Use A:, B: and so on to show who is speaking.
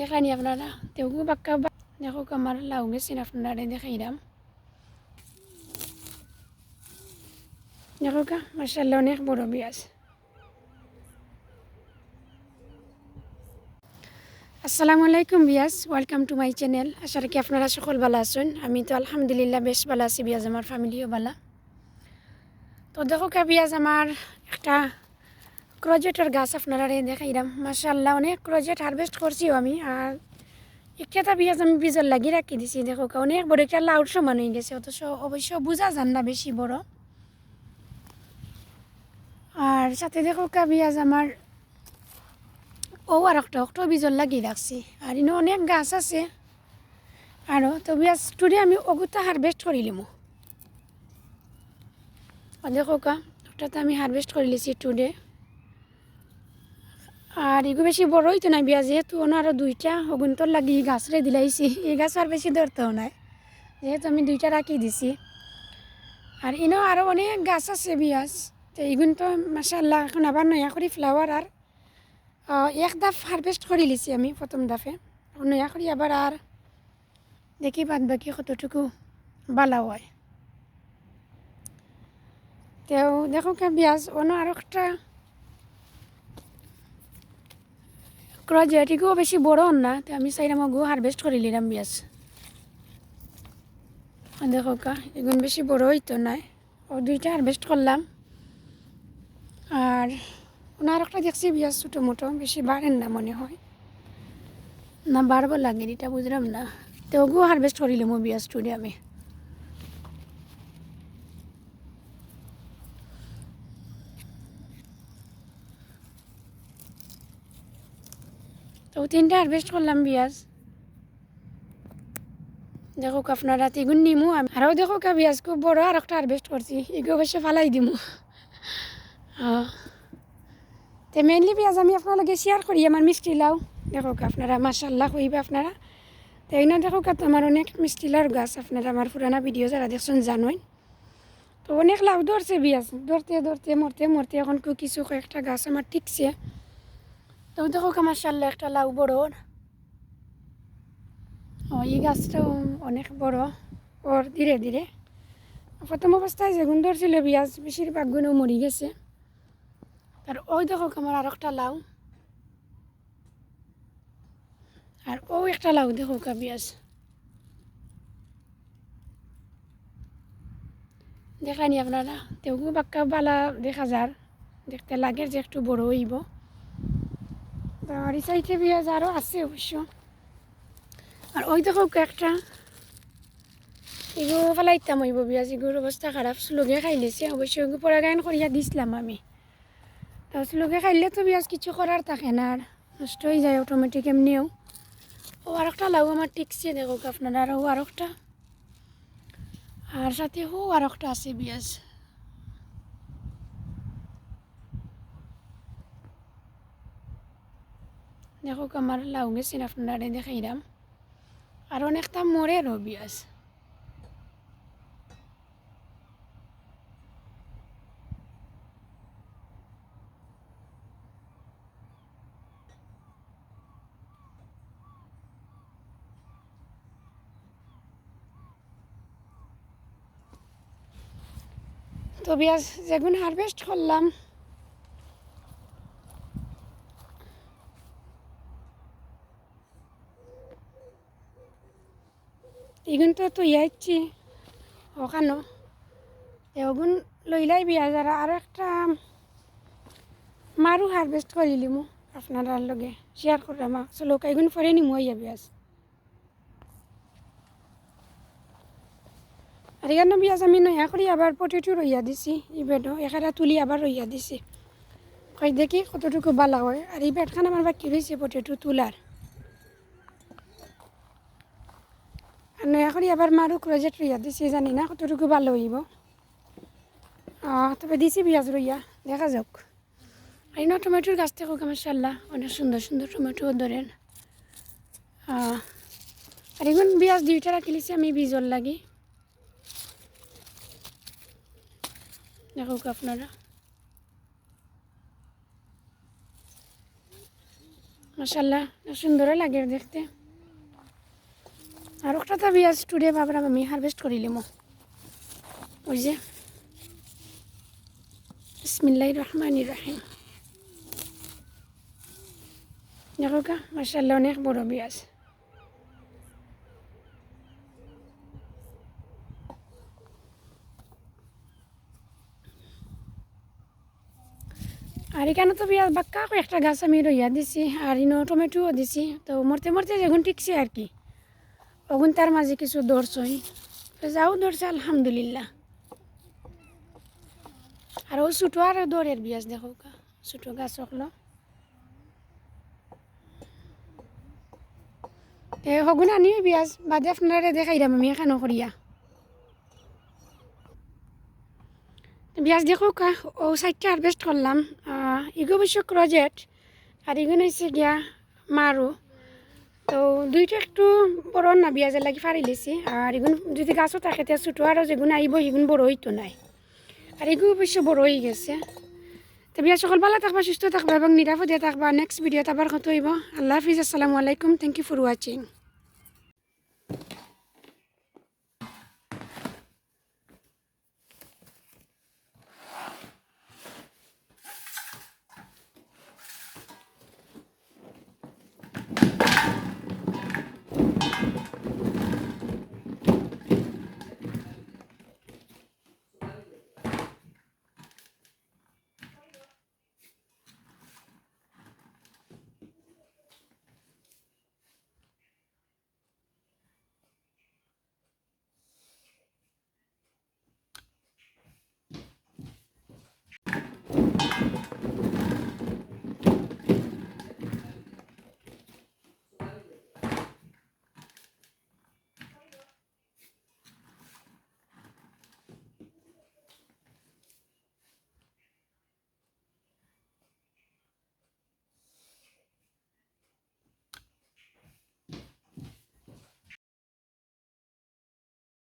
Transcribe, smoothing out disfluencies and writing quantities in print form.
A: দেখানি আপনারা তেও বাক্কা দেখো আমার লাউ গেছেন আপনারা দেখাইলাম দেখো মাশাআল্লাহ অনেক বড় পেঁয়াজ। আসসালামু আলাইকুম বিয়াস, ওয়েলকাম টু মাই চ্যানেল। আশা রাখি আপনারা সকল ভালো আছেন। আমি তো আলহামদুলিল্লাহ বেশ ভালো আছি বিয়াজ, আমার ফ্যামিলিও ভালো। তো দেখো বিয়াজ আমার একটা ক্রোজেটের গাছ আপনারা দেখাইলাম। মাশাআল্লাহ অনেক ক্রোজেট হারভেস্ট করছিও আমি। আর একটা বিয়াজ আমি বীজের লাগিয়ে রাখি দিছি। দেখো অনেক বড় একটা লাউর সমান হয়ে গেছে, অথচ অবশ্য বোঝা যান না বেশি বড়। আর সাথে দেখো বিয়াজ আমার আর একটা বীজর লাগিয়ে রাখছি। আর ইনো অনেক গাছ আছে আরও। তো বিয়াজ টুডে আমি অগুতা হারভেস্ট করিলিম। দেখো ওটাতে আমি হারভেস্ট করে লিছি টুডে। আর এগুলো বেশি বড় হইতো না বিয়া, যেহেতু আরও দুইটা অগুন্তর লাগি গাছরে দিলাইছি। এই গাছ আর বেশি ধরতেও নাই, যেহেতু আমি দুইটা রাখি দিছি। আর ইনো আরও অনেক গাছ আছে বিয়াজ। তো এগুন তো মাশাআল্লাহ এখন আবার নয়া করি ফ্লাওয়ার। আর এক দাফ হারভেস্ট করে লিছি আমি প্রথম দাফে, নয়া করি আবার আর দেখি বাদ বাকি কতটুকু বালা হয়। তেও দেখো বিয়াজ আরও একটা ক্রোজেট, এগুলো বেশি বড় না। তো আমি চাইলাম ওগুলো হারভেস্ট করে নিলাম বিয়াজ। দেখো এগুলো বেশি বড় হইতো নাই, ও দুইটা হারভেস্ট করলাম। আর ওনার একটা দেখছি বিয়াজ ছোটো মোটো, বেশি বাড়েন না মনে হয়, না বাড়বো লাগে এটা বুঝলাম না। তো ওগুলো হারভেস্ট করিলাম ও বিয়াজ টুডে আমি। তো তিনটা হারভেস্ট করলাম বিয়াজ। দেখো আপনারা এগুলো নিমু আমি। আরও দেখো বিয়াজ খুব বড় আর একটা হারভেস্ট করছি, এগুলো অবশ্যই ফালাই দিমু। তো মেইনলি পেঁয়াজ আমি আপনার শেয়ার করি আমার মিষ্টি লাউ। দেখো আপনারা মাশাআল্লাহ কইবে আপনারা। তো এই না দেখো আমার অনেক মিষ্টি লাউর গাছ, আপনারা আমার পুরানা ভিডিও যারা দেখছেন জানোই। তো অনেক লাউ ধরছে পেঁয়াজ, ধরতে ধরতে মরতে মরতে এখন কিছু কয়েকটা গাছ আমার টিকছে। তো দেখো মাশাআল্লাহ একটা লাউ বড়। এই গাছটাও অনেক বড়। ওর ধীরে ধীরে প্রথম অবস্থায় যেগুন ধরছিল পেঁয়াজ বেশিরভাগ গুণও মরি গেছে। আর ওই দেখো আমার আর একটা লাউ, আর ও একটা লাউ দেখো বিয়াজ। দেখানি আপনারা তেও বাক্কা বালা দেখা যার, দেখতে লাগে যে একটু বড় হইব। আর এই সাইডে বিয়াজ আরও আছে অবশ্য। আর ওই দেখো একটা, এগুলো ফেলাইতাম হইব বিয়াজ, এগুলোর অবস্থা খারাপ, স্লোগে খাইলেছে। অবশ্য এগুলো পরা গায়ন করিয়া দিছিলাম আমি। তো স্লোগে খাইলে তো বিয়াজ কিছু করার থাকে না, আর নষ্ট হয়ে যায় অটোমেটিক এমনিও। ও আর একটা লাউ আমার টিকছে দেখো আপনারা, আর ও আর একটা, আর সাথে আর একটা আছে বিয়াজ। দেখো আমার লাউ গেছেন আপনারা দেখাইলাম। আর অনেকটা মরেরও বিয়াজ। তো বিয়াজ যেগুন হারভেস্ট করলাম এগুন তো ইয়াচ্ছি ওখানো, এগুন লইলাই বিয়াজ। আর একটা মারু হারভেস্ট করিলিমু আপনার লগে শেয়ার করলাম। চলো এগুন ফরে নিমু হইয়া বিয়াজ। আর এখানে বিয়াজ আমি নয়া করি আবার পটেটো রইয়া দিছি, এই বেডও এখানে তুলি আবার রইয়া দিছি। কই দেখি কতটুকু বালা হয়। আর এই বেডখান আমার বাকি রয়েছে পটেটো তুলার। আর নয়া করি আবার মারু ক্রোজেট রইয়া দিছি, জানি না কতটুকু ভালো হইব। তবে দিছি বিয়াজ রইয়া, দেখা যাক। আর এই টমেটোর গাছ থেকে মাশাআল্লাহ অনেক সুন্দর সুন্দর টমেটো ধরেন। আর এখন বিয়াজ দুইটা রাখিলিছি আমি বীজর লাগি। দেখো আপনারা মাশাআল্লাহ সুন্দরই লাগে দেখতে। আর একটা তো পেঁয়াজ টুডে ভাবলাম আমি হারভেস্ট করিলাম। ওই যে বিসমিল্লাহির রহমানির রহিম। দেখো কা মাশাআল্লাহ অনেক বড় পেঁয়াজ। আর এখানে তো পেঁয়াজ বাক্কা একটা গাছ আমি রইয়া দিছি, আর ইনো টমেটোও দিছি। তো মরতে মরতে যেগুন টিকছে আর কি, ওগুন তার মাঝে কিছু ধরছই, যাও ধরছে আলহামদুলিল্লাহ। আর ও ছোটো আর দৌড়ের পেঁয়াজ দেখো কা, ছোটো গাছ হলো হগুন আনিও পেঁয়াজ বাদে আপনারা দেখাইলাম আমি এখানে করিয়া। পেঁয়াজ দেখো কা ও সাইডটা হারভেস্ট করলাম। এগো অবশ্য ক্রজেট, আর এগুলো হচ্ছে গিয়া মারু। তো দুইটা একটু বড় না পেঁয়াজের লাগি ফাড়ি লেছি। আর এগুন যদি গাছও থাকে তে ছোটো আরও যেগুলো আইব এগুলো বড় হইতো নাই। আর এগুলো অবশ্য বড় হয়ে গেছে। তো বিয়া সকল ভালো থাকবা, সুস্থ থাকবা এবং নিরাপদে থাকবা। নেক্সট ভিডিওতে আবার কত হইব। আল্লাহ হাফিজ, আসসালামু আলাইকুম, থ্যাংক ইউ ফর ওয়াচিং।